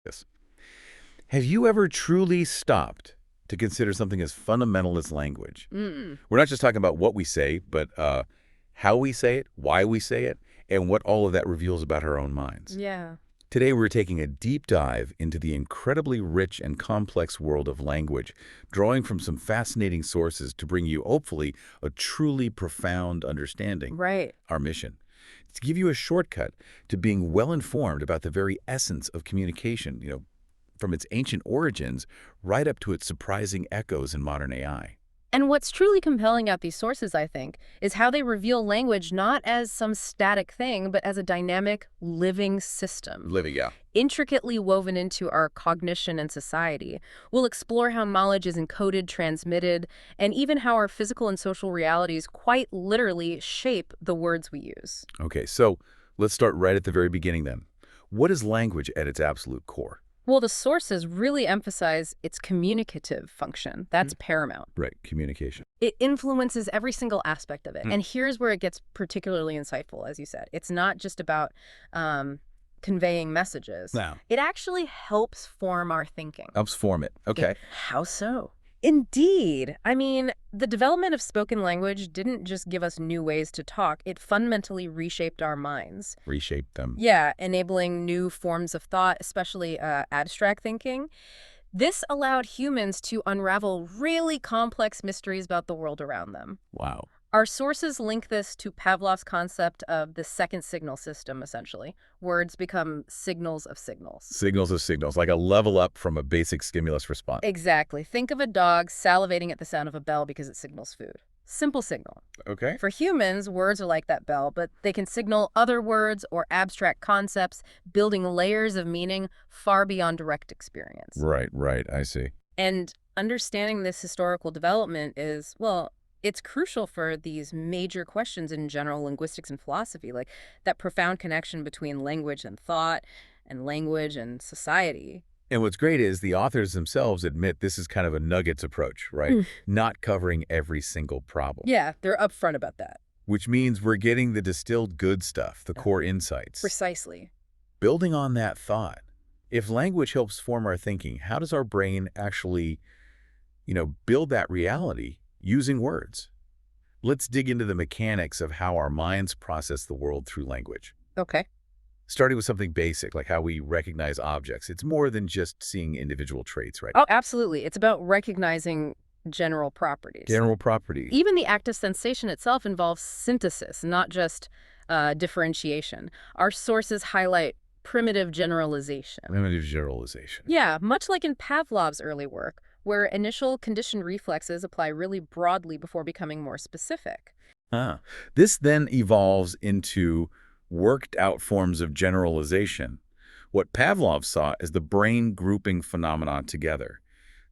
Yes. Have you ever truly stopped to consider something as fundamental as language? Mm, We're not just talking about what we say, but how we say it, why we say it, and what all of that reveals about our own minds. yeah. Today, we're taking a deep dive into the incredibly rich and complex world of language, drawing from some fascinating sources to bring you, hopefully, a truly profound understanding. Right. Our mission is to give you a shortcut to being well-informed about the very essence of communication, from its ancient origins right up to its surprising echoes in modern AI. And what's truly compelling about these sources, I think, is how they reveal language not as some static thing, but as a dynamic, living system, Living, yeah. intricately woven into our cognition and society. We'll explore how knowledge is encoded, transmitted, and even how our physical and social realities quite literally shape the words we use. Okay, so let's start right at the very beginning then. What is language at its absolute core? Well, the sources really emphasize its communicative function. That's paramount. Right, communication. It influences every single aspect of it. Hmm. And here's where it gets particularly insightful, as you said. It's not just about conveying messages. Now, It actually helps form our thinking. helps form it. Okay. How so? Indeed. I mean, the development of spoken language didn't just give us new ways to talk, it fundamentally reshaped our minds. Reshape them. Yeah, enabling new forms of thought, especially abstract thinking. This allowed humans to unravel really complex mysteries about the world around them. Wow. Our sources link this to Pavlov's concept of the second signal system, essentially. Words become signals of signals. Signals of signals, like a level up from a basic stimulus response. Exactly. Think of a dog salivating at the sound of a bell because it signals food. Simple signal. Okay. For humans, words are like that bell, but they can signal other words or abstract concepts, building layers of meaning far beyond direct experience. Right, I see. And understanding this historical development is, well, it's crucial for these major questions in general linguistics and philosophy, like that profound connection between language and thought and language and society. And what's great is the authors themselves admit this is kind of a nuggets approach, right? Not covering every single problem. Yeah, they're upfront about that. Which means we're getting the distilled good stuff, the core insights. Precisely. Building on that thought, if language helps form our thinking, how does our brain actually, build that reality using words? Let's dig into the mechanics of how our minds process the world through language. Okay. Starting with something basic, like how we recognize objects. It's more than just seeing individual traits, right? Oh, absolutely. It's about recognizing general properties. General property. Even the act of sensation itself involves synthesis, not just differentiation. Our sources highlight primitive generalization. Primitive generalization. Yeah, much like in Pavlov's early work, where initial conditioned reflexes apply really broadly before becoming more specific. This then evolves into worked out forms of generalization, what Pavlov saw as the brain grouping phenomena together.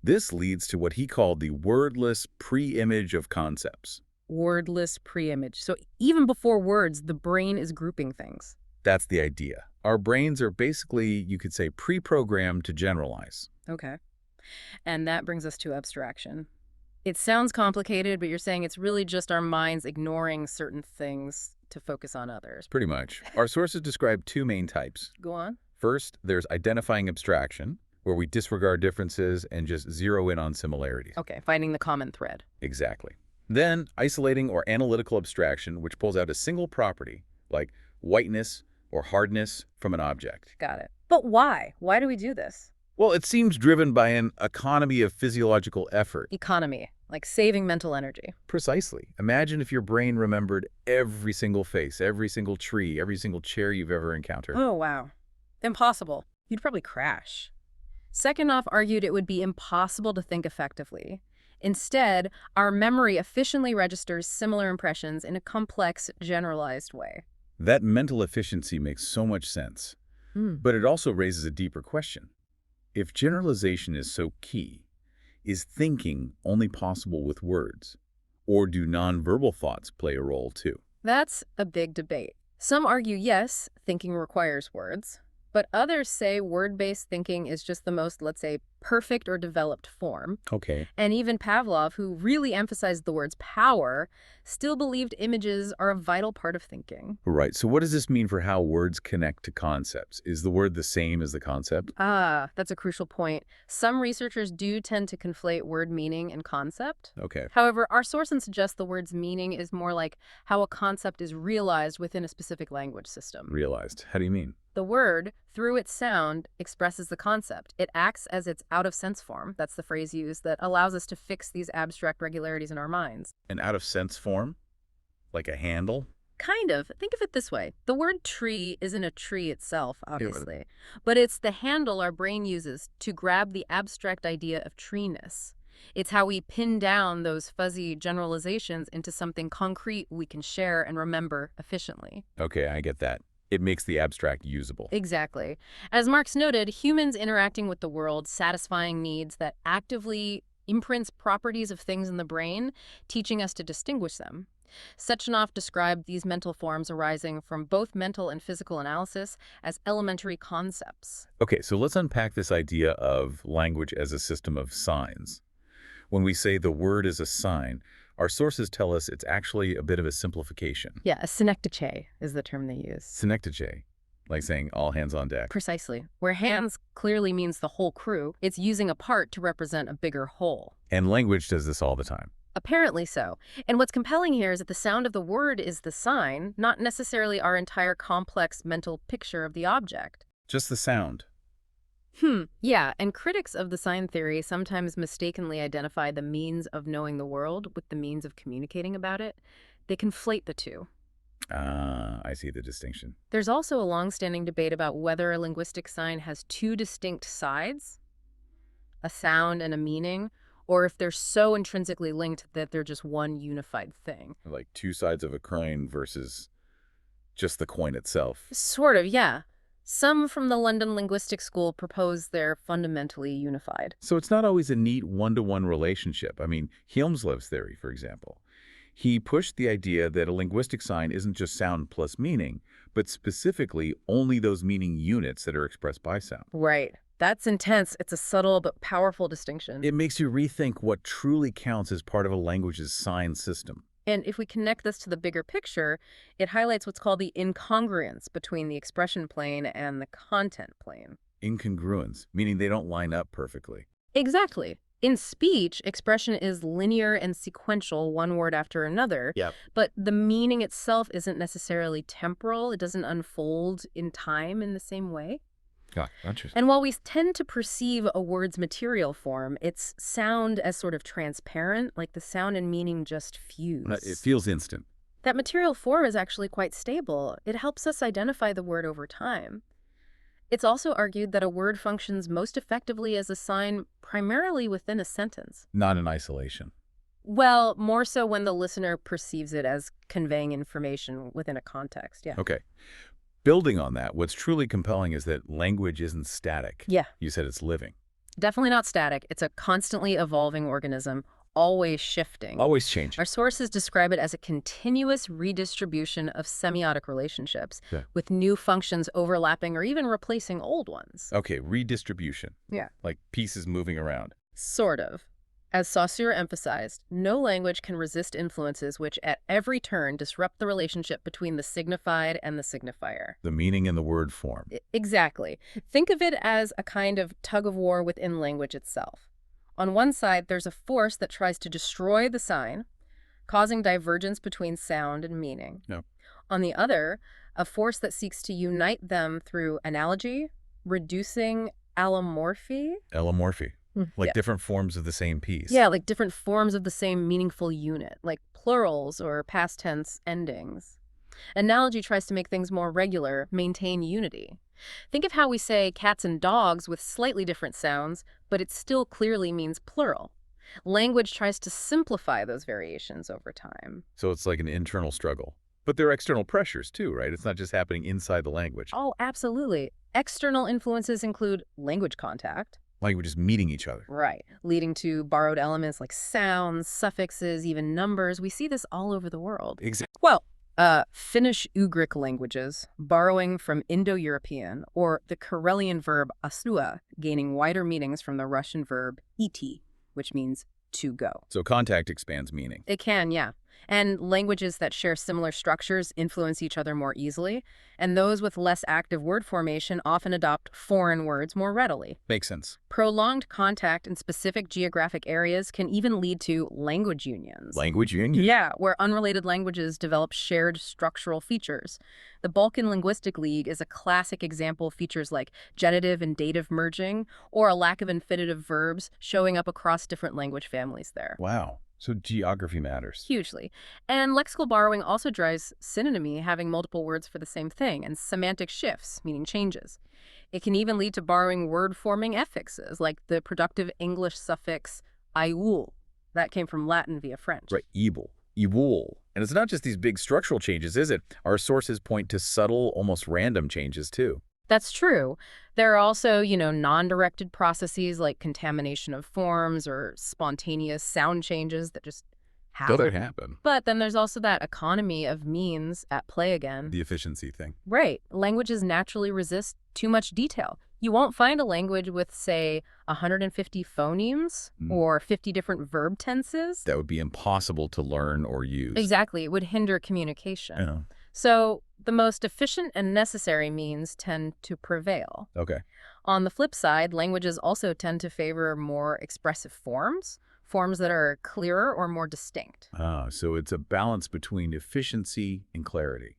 This leads to what he called the wordless pre-image of concepts. Wordless preimage. So even before words, the brain is grouping things. That's the idea. Our brains are basically, you could say, pre-programmed to generalize. Okay. And that brings us to abstraction. It sounds complicated, but you're saying it's really just our minds ignoring certain things to focus on others. Pretty much. Our sources describe two main types. Go on. First, there's identifying abstraction, where we disregard differences and just zero in on similarities. Okay, finding the common thread. Exactly. Then, isolating or analytical abstraction, which pulls out a single property, like whiteness or hardness, from an object. Got it. But why? Why do we do this? Well, it seems driven by an economy of physiological effort. Economy, like saving mental energy. Precisely. Imagine if your brain remembered every single face, every single tree, every single chair you've ever encountered. Oh, wow. Impossible. You'd probably crash. Sekhanov argued it would be impossible to think effectively. Instead, our memory efficiently registers similar impressions in a complex, generalized way. That mental efficiency makes so much sense. But it also raises a deeper question. If generalization is so key, is thinking only possible with words? Or do nonverbal thoughts play a role too? That's a big debate. Some argue yes, thinking requires words, but others say word-based thinking is just the most, let's say, perfect or developed form. Okay. And even Pavlov, who really emphasized the word's power, still believed images are a vital part of thinking. Right. So what does this mean for how words connect to concepts? Is the word the same as the concept? Ah, that's a crucial point. Some researchers do tend to conflate word meaning and concept. Okay. However, our sources suggest the word's meaning is more like how a concept is realized within a specific language system. Realized. How do you mean? The word, through its sound, expresses the concept. It acts as its out-of-sense form, that's the phrase used, that allows us to fix these abstract regularities in our minds. An out-of-sense form? Like a handle? Kind of. Think of it this way. The word tree isn't a tree itself, obviously, but it's the handle our brain uses to grab the abstract idea of treeness. It's how we pin down those fuzzy generalizations into something concrete we can share and remember efficiently. Okay, I get that. It makes the abstract usable. Exactly. As Marx noted, humans interacting with the world, satisfying needs that actively imprints properties of things in the brain, teaching us to distinguish them. Sechenov described these mental forms arising from both mental and physical analysis as elementary concepts. Okay, so let's unpack this idea of language as a system of signs. When we say the word is a sign, our sources tell us it's actually a bit of a simplification. Yeah, a synecdoche is the term they use. Synecdoche, like saying all hands on deck. Precisely. Where hands clearly means the whole crew, it's using a part to represent a bigger whole. And language does this all the time. Apparently so. And what's compelling here is that the sound of the word is the sign, not necessarily our entire complex mental picture of the object. Just the sound. Yeah, and critics of the sign theory sometimes mistakenly identify the means of knowing the world with the means of communicating about it. They conflate the two. Ah, I see the distinction. There's also a long-standing debate about whether a linguistic sign has two distinct sides, a sound and a meaning, or if they're so intrinsically linked that they're just one unified thing. Like two sides of a coin versus just the coin itself. Sort of, yeah. Some from the London Linguistic School propose they're fundamentally unified. So it's not always a neat one-to-one relationship. I mean, Helmslev's theory, for example. He pushed the idea that a linguistic sign isn't just sound plus meaning, but specifically only those meaning units that are expressed by sound. Right. That's intense. It's a subtle but powerful distinction. It makes you rethink what truly counts as part of a language's sign system. And if we connect this to the bigger picture, it highlights what's called the incongruence between the expression plane and the content plane. Incongruence, meaning they don't line up perfectly. Exactly. In speech, expression is linear and sequential, one word after another. Yep. But the meaning itself isn't necessarily temporal. It doesn't unfold in time in the same way. Gotcha. And while we tend to perceive a word's material form, its sound as sort of transparent, like the sound and meaning just fuse. It feels instant. That material form is actually quite stable. It helps us identify the word over time. It's also argued that a word functions most effectively as a sign primarily within a sentence. Not in isolation. Well, more so when the listener perceives it as conveying information within a context, yeah. Okay. Building on that, what's truly compelling is that language isn't static. Yeah. You said it's living. Definitely not static. It's a constantly evolving organism, always shifting. Always changing. Our sources describe it as a continuous redistribution of semiotic relationships, with new functions overlapping or even replacing old ones. Okay, redistribution. Yeah. Like pieces moving around. Sort of. As Saussure emphasized, no language can resist influences which at every turn disrupt the relationship between the signified and the signifier. The meaning in the word form. Exactly. Think of it as a kind of tug-of-war within language itself. On one side, there's a force that tries to destroy the sign, causing divergence between sound and meaning. Yep. On the other, a force that seeks to unite them through analogy, reducing allomorphy. Allomorphy. Like Yeah. different forms of the same piece. Yeah, like different forms of the same meaningful unit, like plurals or past tense endings. Analogy tries to make things more regular, maintain unity. Think of how we say cats and dogs with slightly different sounds, but it still clearly means plural. Language tries to simplify those variations over time. So it's like an internal struggle. But there are external pressures too, right? It's not just happening inside the language. Oh, absolutely. External influences include language contact. Languages meeting each other. Right, leading to borrowed elements like sounds, suffixes, even numbers. We see this all over the world. Exactly. Well, Finnish-Ugric languages, borrowing from Indo-European, or the Karelian verb asua, gaining wider meanings from the Russian verb iti, which means to go. So contact expands meaning. It can, yeah. And languages that share similar structures influence each other more easily, and those with less active word formation often adopt foreign words more readily. Makes sense. Prolonged contact in specific geographic areas can even lead to language unions. Language union? Yeah, where unrelated languages develop shared structural features. The Balkan Linguistic League is a classic example of features like genitive and dative merging, or a lack of infinitive verbs showing up across different language families there. Wow. So geography matters. Hugely. And lexical borrowing also drives synonymy, having multiple words for the same thing, and semantic shifts, meaning changes. It can even lead to borrowing word-forming affixes, like the productive English suffix "iul." That came from Latin via French. Right, evil. And it's not just these big structural changes, is it? Our sources point to subtle, almost random changes, too. That's true. There are also, non-directed processes like contamination of forms or spontaneous sound changes that just So happen. they happen. But then there's also that economy of means at play again. The efficiency thing. Right. Languages naturally resist too much detail. You won't find a language with, say, 150 phonemes or 50 different verb tenses. That would be impossible to learn or use. Exactly. It would hinder communication. Yeah. So the most efficient and necessary means tend to prevail. Okay. On the flip side, languages also tend to favor more expressive forms that are clearer or more distinct. So it's a balance between efficiency and clarity.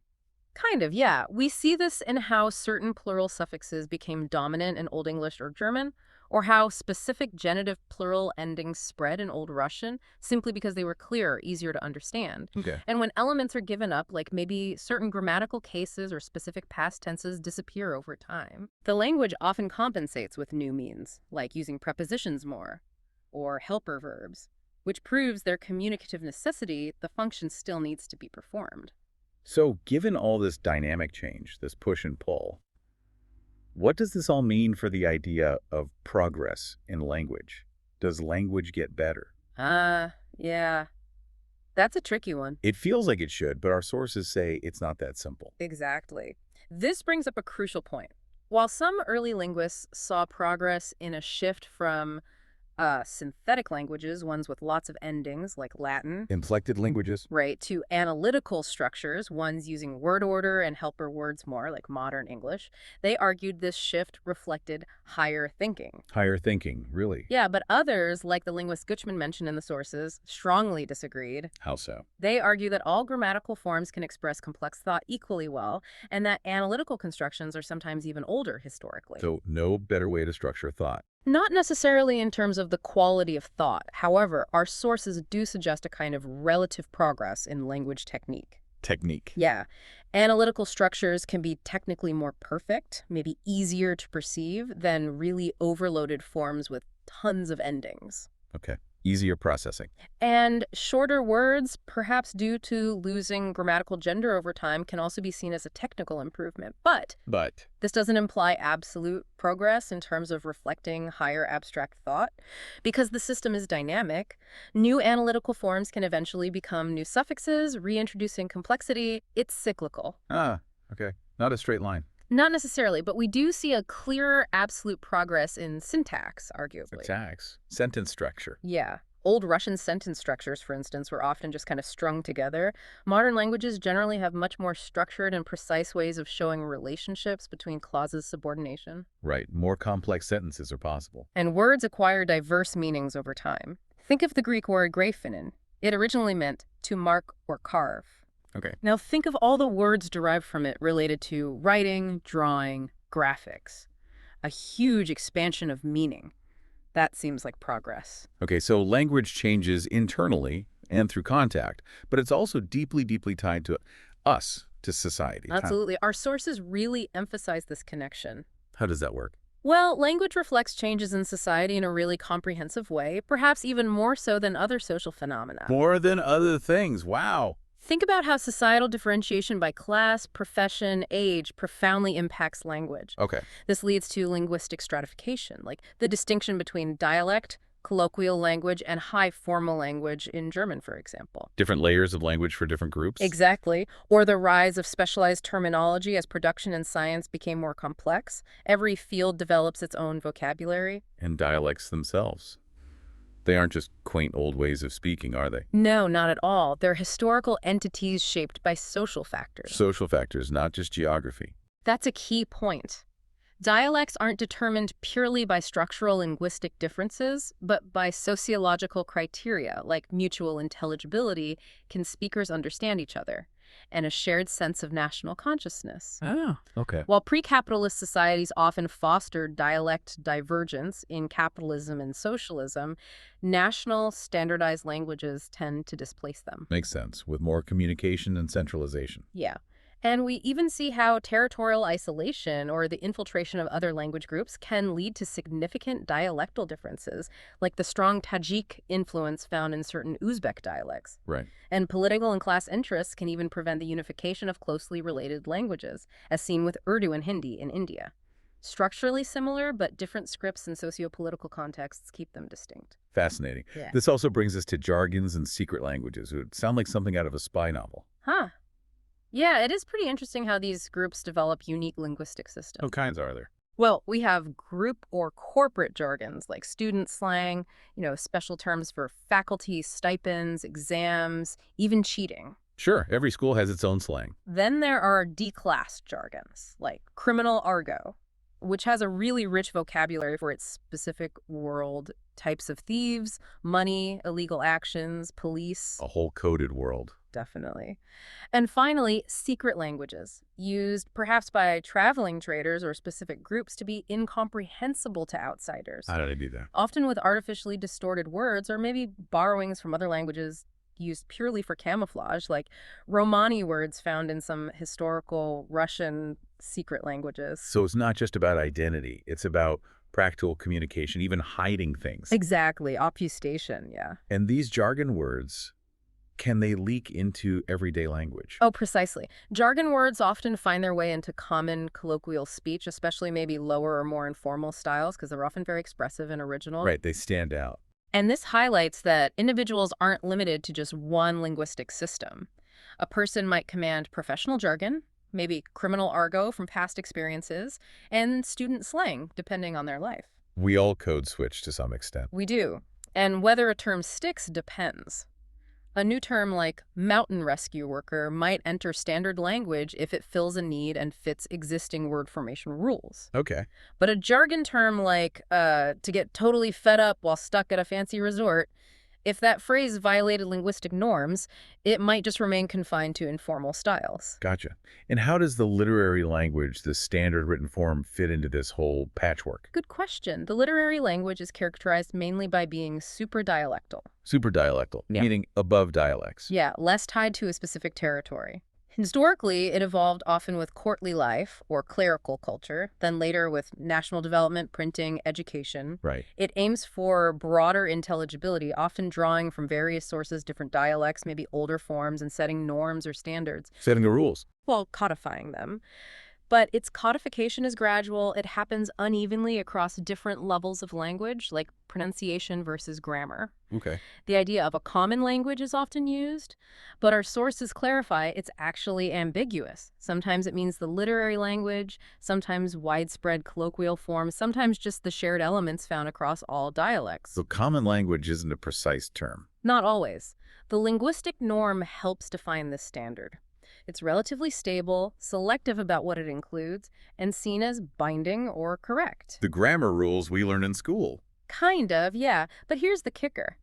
Kind of, yeah. We see this in how certain plural suffixes became dominant in Old English or German, or how specific genitive plural endings spread in Old Russian simply because they were clearer, easier to understand. Okay. And when elements are given up, like maybe certain grammatical cases or specific past tenses disappear over time, the language often compensates with new means, like using prepositions more, or helper verbs, which proves their communicative necessity. The function still needs to be performed. So given all this dynamic change, this push and pull, what does this all mean for the idea of progress in language? Does language get better? Yeah. That's a tricky one. It feels like it should, but our sources say it's not that simple. Exactly. This brings up a crucial point. While some early linguists saw progress in a shift from synthetic languages, ones with lots of endings like Latin, Inflected languages? right, to analytical structures, ones using word order and helper words more like modern English, they argued this shift reflected higher thinking. Higher thinking, really? Yeah, but others, like the linguist Gutschman mentioned in the sources, strongly disagreed. How so? They argue that all grammatical forms can express complex thought equally well, and that analytical constructions are sometimes even older historically. So no better way to structure thought. Not necessarily in terms of the quality of thought. However, our sources do suggest a kind of relative progress in language technique. Technique. Yeah. Analytical structures can be technically more perfect, maybe easier to perceive than really overloaded forms with tons of endings. Okay. Easier processing. And shorter words, perhaps due to losing grammatical gender over time, can also be seen as a technical improvement. But this doesn't imply absolute progress in terms of reflecting higher abstract thought. Because the system is dynamic, new analytical forms can eventually become new suffixes, reintroducing complexity. It's cyclical. Okay. Not a straight line. Not necessarily, but we do see a clearer absolute progress in syntax, arguably. Syntax. Sentence structure. Yeah. Old Russian sentence structures, for instance, were often just kind of strung together. Modern languages generally have much more structured and precise ways of showing relationships between clauses subordination. Right. More complex sentences are possible. And words acquire diverse meanings over time. Think of the Greek word graphein. It originally meant to mark or carve. Okay. Now think of all the words derived from it related to writing, drawing, graphics. A huge expansion of meaning. That seems like progress. Okay, so language changes internally and through contact, but it's also deeply, deeply tied to us, to society. Absolutely. Our sources really emphasize this connection. How does that work? Well, language reflects changes in society in a really comprehensive way, perhaps even more so than other social phenomena. More than other things. Wow. Think about how societal differentiation by class, profession, age profoundly impacts language. Okay. This leads to linguistic stratification, like the distinction between dialect, colloquial language and high formal language in German, for example. Different layers of language for different groups? Exactly. Or the rise of specialized terminology as production and science became more complex. Every field develops its own vocabulary. And dialects themselves. They aren't just quaint old ways of speaking, are they? No, not at all. They're historical entities shaped by social factors. Social factors, not just geography. That's a key point. Dialects aren't determined purely by structural linguistic differences, but by sociological criteria like mutual intelligibility, can speakers understand each other, and a shared sense of national consciousness. Oh, okay. While pre-capitalist societies often fostered dialect divergence in capitalism and socialism, national standardized languages tend to displace them. Makes sense, with more communication and centralization. Yeah. And we even see how territorial isolation or the infiltration of other language groups can lead to significant dialectal differences, like the strong Tajik influence found in certain Uzbek dialects. Right. And political and class interests can even prevent the unification of closely related languages, as seen with Urdu and Hindi in India. Structurally similar, but different scripts and socio-political contexts keep them distinct. Fascinating. Yeah. This also brings us to jargons and secret languages. It would sound like something out of a spy novel. Huh. Yeah, it is pretty interesting how these groups develop unique linguistic systems. What kinds are there? Well, we have group or corporate jargons like student slang, special terms for faculty, stipends, exams, even cheating. Sure, every school has its own slang. Then there are declassed jargons like criminal argot, which has a really rich vocabulary for its specific world, types of thieves, money, illegal actions, police. A whole coded world. Definitely. And finally, secret languages, used perhaps by traveling traders or specific groups to be incomprehensible to outsiders, How did I do that? often with artificially distorted words or maybe borrowings from other languages used purely for camouflage, like Romani words found in some historical Russian secret languages. So it's not just about identity. It's about practical communication, even hiding things. Exactly, obfuscation, yeah. And these jargon words, can they leak into everyday language? Oh, precisely. Jargon words often find their way into common colloquial speech, especially maybe lower or more informal styles, because they're often very expressive and original. Right, they stand out. And this highlights that individuals aren't limited to just one linguistic system. A person might command professional jargon, maybe criminal argot from past experiences, and student slang, depending on their life. We all code switch to some extent. We do. And whether a term sticks depends. A new term like mountain rescue worker might enter standard language if it fills a need and fits existing word formation rules. Okay. But a jargon term like to get totally fed up while stuck at a fancy resort, if that phrase violated linguistic norms, it might just remain confined to informal styles. Gotcha. And how does the literary language, the standard written form, fit into this whole patchwork? Good question. The literary language is characterized mainly by being superdialectal. Superdialectal, Yeah. meaning above dialects. Yeah, less tied to a specific territory. Historically, it evolved often with courtly life or clerical culture, then later with national development, printing, education. Right. It aims for broader intelligibility, often drawing from various sources, different dialects, maybe older forms, and setting norms or standards, Setting the rules. while codifying them. But its codification is gradual. It happens unevenly across different levels of language, like pronunciation versus grammar. Okay. The idea of a common language is often used, but our sources clarify it's actually ambiguous. Sometimes it means the literary language, sometimes widespread colloquial forms, sometimes just the shared elements found across all dialects. So common language isn't a precise term. Not always. The linguistic norm helps define this standard. It's relatively stable, selective about what it includes, and seen as binding or correct. The grammar rules we learn in school. Kind of, yeah. But here's the kicker.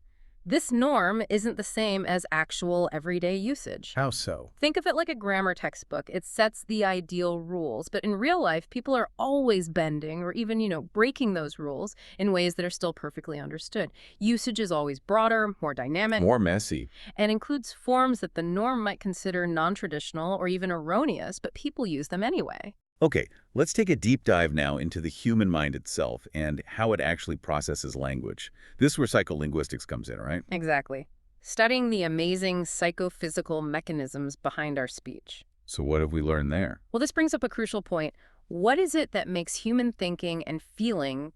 This norm isn't the same as actual everyday usage. How so? Think of it like a grammar textbook. It sets the ideal rules, but in real life, people are always bending or even, breaking those rules in ways that are still perfectly understood. Usage is always broader, more dynamic, More messy. and includes forms that the norm might consider non-traditional or even erroneous, but people use them anyway. Okay, let's take a deep dive now into the human mind itself and how it actually processes language. This is where psycholinguistics comes in, right? Exactly. Studying the amazing psychophysical mechanisms behind our speech. So what have we learned there? Well, this brings up a crucial point. What is it that makes human thinking and feeling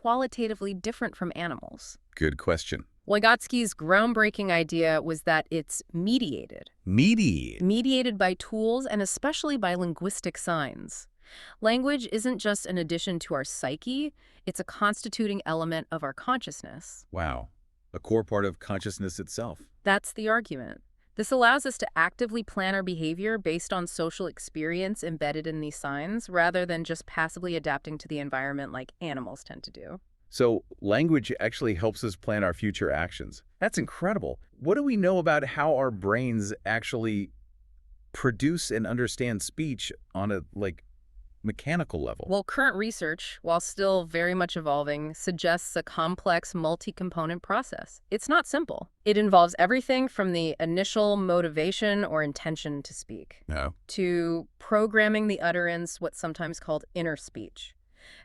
qualitatively different from animals? Good question. Wygotsky's groundbreaking idea was that it's mediated. Mediate. Mediated by tools and especially by linguistic signs. Language isn't just an addition to our psyche, it's a constituting element of our consciousness. Wow. A core part of consciousness itself. That's the argument. This allows us to actively plan our behavior based on social experience embedded in these signs, rather than just passively adapting to the environment like animals tend to do. So language actually helps us plan our future actions. That's incredible. What do we know about how our brains actually produce and understand speech on a, mechanical level? Well, current research, while still very much evolving, suggests a complex multi-component process. It's not simple. It involves everything from the initial motivation or intention to speak, No. to programming the utterance, what's sometimes called inner speech.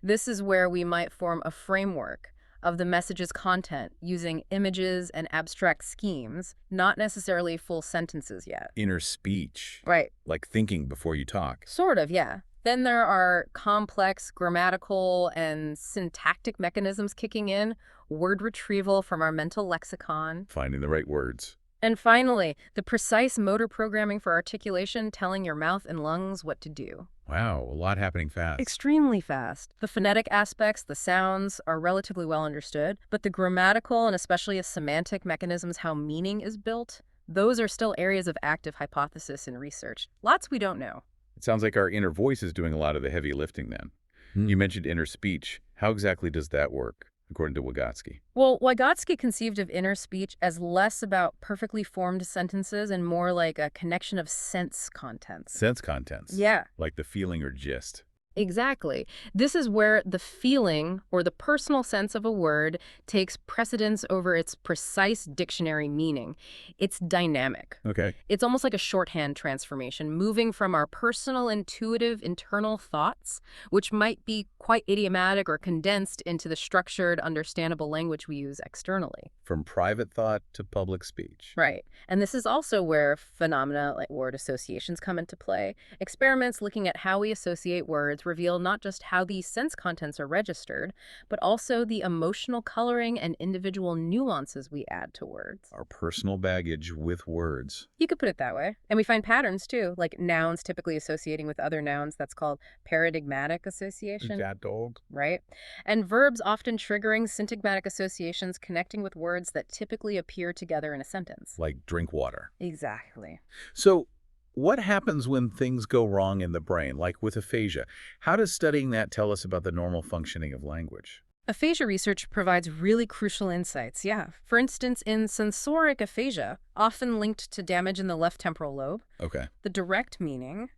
This is where we might form a framework of the message's content using images and abstract schemes, not necessarily full sentences yet. Inner speech. Right. Like thinking before you talk. Sort of, yeah. Then there are complex grammatical and syntactic mechanisms kicking in, word retrieval from our mental lexicon. Finding the right words. And finally, the precise motor programming for articulation, telling your mouth and lungs what to do. Wow, a lot happening fast. Extremely fast. The phonetic aspects, the sounds, are relatively well understood, but the grammatical and especially the semantic mechanisms, how meaning is built, those are still areas of active hypothesis and research. Lots we don't know. It sounds like our inner voice is doing a lot of the heavy lifting then. You mentioned inner speech. How exactly does that work, according to Vygotsky? Well, Vygotsky conceived of inner speech as less about perfectly formed sentences and more like a connection of sense contents. Sense contents. Yeah. Like the feeling or gist. Exactly. This is where the feeling or the personal sense of a word takes precedence over its precise dictionary meaning. It's dynamic. Okay. It's almost like a shorthand transformation, moving from our personal, intuitive, internal thoughts, which might be quite idiomatic or condensed, into the structured, understandable language we use externally. From private thought to public speech. Right. And this is also where phenomena like word associations come into play. Experiments looking at how we associate words reveal not just how these sense contents are registered, but also the emotional coloring and individual nuances we add to words. Our personal baggage with words. You could put it that way. And we find patterns too, like nouns typically associating with other nouns. That's called paradigmatic association. That dog. Right? And verbs often triggering syntagmatic associations connecting with words that typically appear together in a sentence. Like drink water. Exactly. So what happens when things go wrong in the brain, like with aphasia? How does studying that tell us about the normal functioning of language? Aphasia research provides really crucial insights, yeah. For instance, in sensoric aphasia, often linked to damage in the left temporal lobe, Okay. the direct meaning,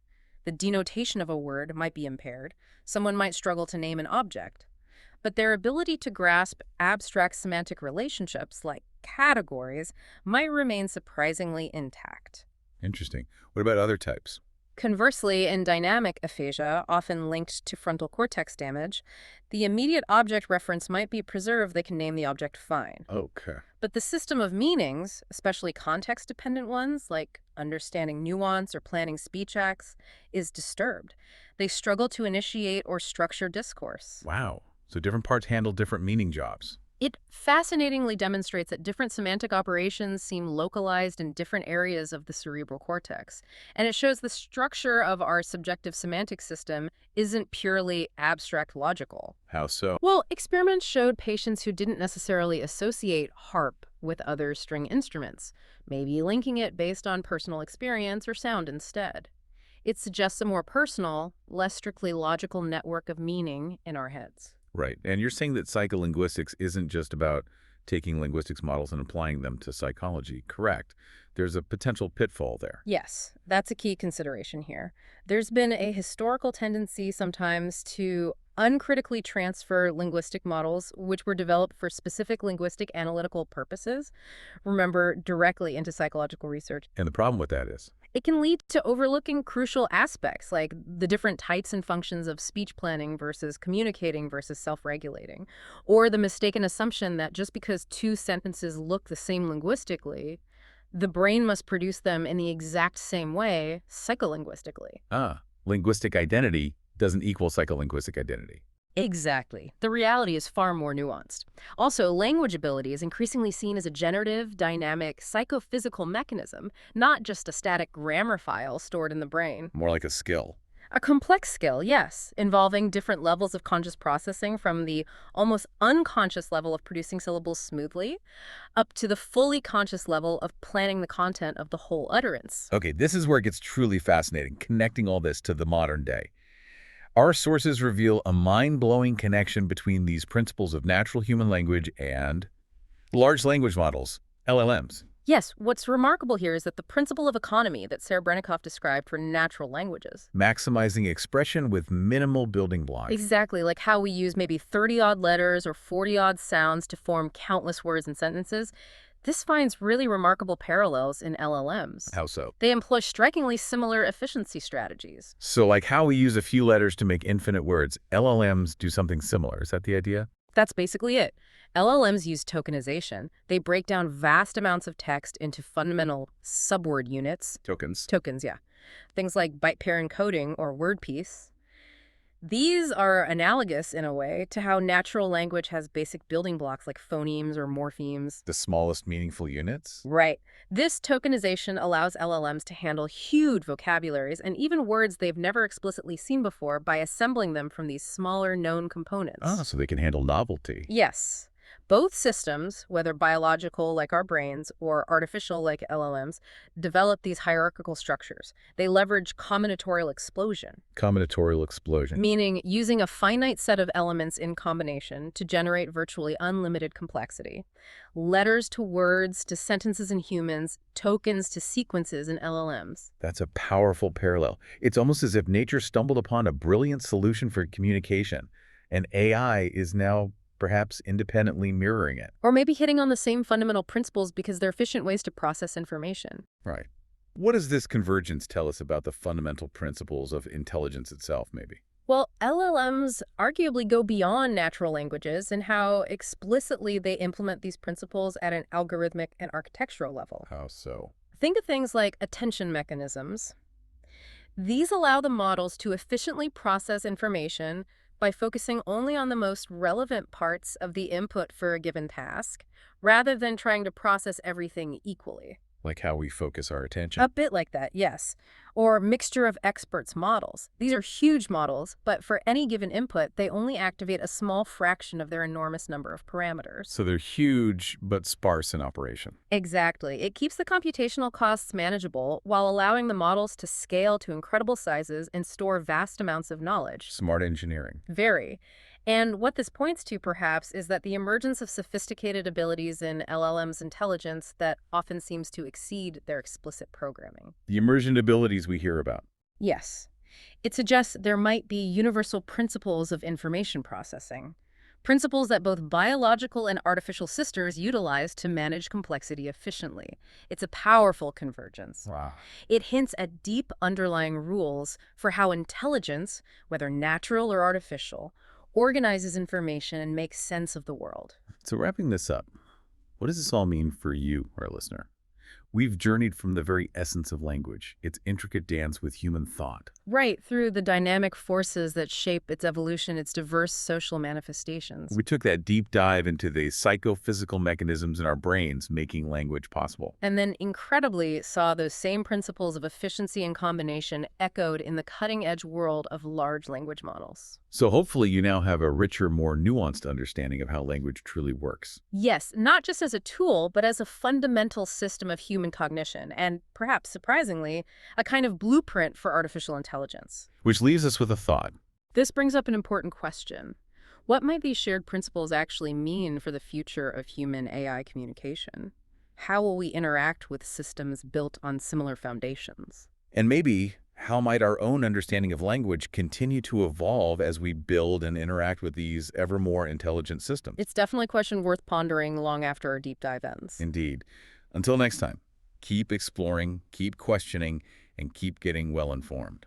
the denotation of a word might be impaired. Someone might struggle to name an object. But their ability to grasp abstract semantic relationships, like categories, might remain surprisingly intact. Interesting. What about other types? Conversely, in dynamic aphasia, often linked to frontal cortex damage, the immediate object reference might be preserved. They can name the object fine. Okay. But the system of meanings, especially context-dependent ones, like understanding nuance or planning speech acts, is disturbed. They struggle to initiate or structure discourse. Wow. So different parts handle different meaning jobs. It fascinatingly demonstrates that different semantic operations seem localized in different areas of the cerebral cortex. And it shows the structure of our subjective semantic system isn't purely abstract logical. How so? Well, experiments showed patients who didn't necessarily associate harp with other string instruments, maybe linking it based on personal experience or sound instead. It suggests a more personal, less strictly logical network of meaning in our heads. Right. And you're saying that psycholinguistics isn't just about taking linguistics models and applying them to psychology, correct? There's a potential pitfall there. Yes, that's a key consideration here. There's been a historical tendency sometimes to uncritically transfer linguistic models, which were developed for specific linguistic analytical purposes, remember, directly into psychological research. And the problem with that is? It can lead to overlooking crucial aspects, like the different types and functions of speech planning versus communicating versus self-regulating, or the mistaken assumption that just because two sentences look the same linguistically, the brain must produce them in the exact same way psycholinguistically. Linguistic identity doesn't equal psycholinguistic identity. Exactly. The reality is far more nuanced. Also, language ability is increasingly seen as a generative, dynamic, psychophysical mechanism, not just a static grammar file stored in the brain. More like a skill. A complex skill, yes, involving different levels of conscious processing from the almost unconscious level of producing syllables smoothly up to the fully conscious level of planning the content of the whole utterance. Okay, this is where it gets truly fascinating, connecting all this to the modern day. Our sources reveal a mind-blowing connection between these principles of natural human language and large language models, LLMs. Yes, what's remarkable here is that the principle of economy that Serebrennikov described for natural languages. Maximizing expression with minimal building blocks. Exactly, like how we use maybe 30-odd letters or 40-odd sounds to form countless words and sentences. This finds really remarkable parallels in LLMs. How so? They employ strikingly similar efficiency strategies. So like how we use a few letters to make infinite words, LLMs do something similar. Is that the idea? That's basically it. LLMs use tokenization. They break down vast amounts of text into fundamental subword units. Tokens. Tokens, yeah. Things like byte pair encoding or word piece. These are analogous, in a way, to how natural language has basic building blocks like phonemes or morphemes. The smallest meaningful units? Right. This tokenization allows LLMs to handle huge vocabularies and even words they've never explicitly seen before by assembling them from these smaller known components. Ah, so they can handle novelty. Yes. Both systems, whether biological like our brains or artificial like LLMs, develop these hierarchical structures. They leverage combinatorial explosion, Combinatorial explosion. meaning using a finite set of elements in combination to generate virtually unlimited complexity. Letters to words to sentences in humans, tokens to sequences in LLMs. That's a powerful parallel. It's almost as if nature stumbled upon a brilliant solution for communication, and AI is now perhaps independently mirroring it. Or maybe hitting on the same fundamental principles because they're efficient ways to process information. Right. What does this convergence tell us about the fundamental principles of intelligence itself, maybe? Well, LLMs arguably go beyond natural languages in how explicitly they implement these principles at an algorithmic and architectural level. How so? Think of things like attention mechanisms. These allow the models to efficiently process information by focusing only on the most relevant parts of the input for a given task, rather than trying to process everything equally. Like how we focus our attention. A bit like that, yes. Or mixture of experts models. These are huge models, but for any given input, they only activate a small fraction of their enormous number of parameters. So they're huge but sparse in operation. Exactly. It keeps the computational costs manageable while allowing the models to scale to incredible sizes and store vast amounts of knowledge. Smart engineering. Very. And what this points to, perhaps, is that the emergence of sophisticated abilities in LLM's intelligence that often seems to exceed their explicit programming. The emergent abilities we hear about. Yes. It suggests there might be universal principles of information processing, principles that both biological and artificial systems utilize to manage complexity efficiently. It's a powerful convergence. Wow. It hints at deep underlying rules for how intelligence, whether natural or artificial, organizes information and makes sense of the world. So wrapping this up, what does this all mean for you, our listener? We've journeyed from the very essence of language, its intricate dance with human thought. Right, through the dynamic forces that shape its evolution, its diverse social manifestations. We took that deep dive into the psychophysical mechanisms in our brains making language possible. And then incredibly saw those same principles of efficiency and combination echoed in the cutting-edge world of large language models. So hopefully you now have a richer, more nuanced understanding of how language truly works. Yes, not just as a tool, but as a fundamental system of human cognition, and perhaps surprisingly, a kind of blueprint for artificial intelligence. Which leaves us with a thought. This brings up an important question. What might these shared principles actually mean for the future of human-AI communication? How will we interact with systems built on similar foundations? And maybe, how might our own understanding of language continue to evolve as we build and interact with these ever more intelligent systems? It's definitely a question worth pondering long after our deep dive ends. Indeed. Until next time, keep exploring, keep questioning, and keep getting well informed.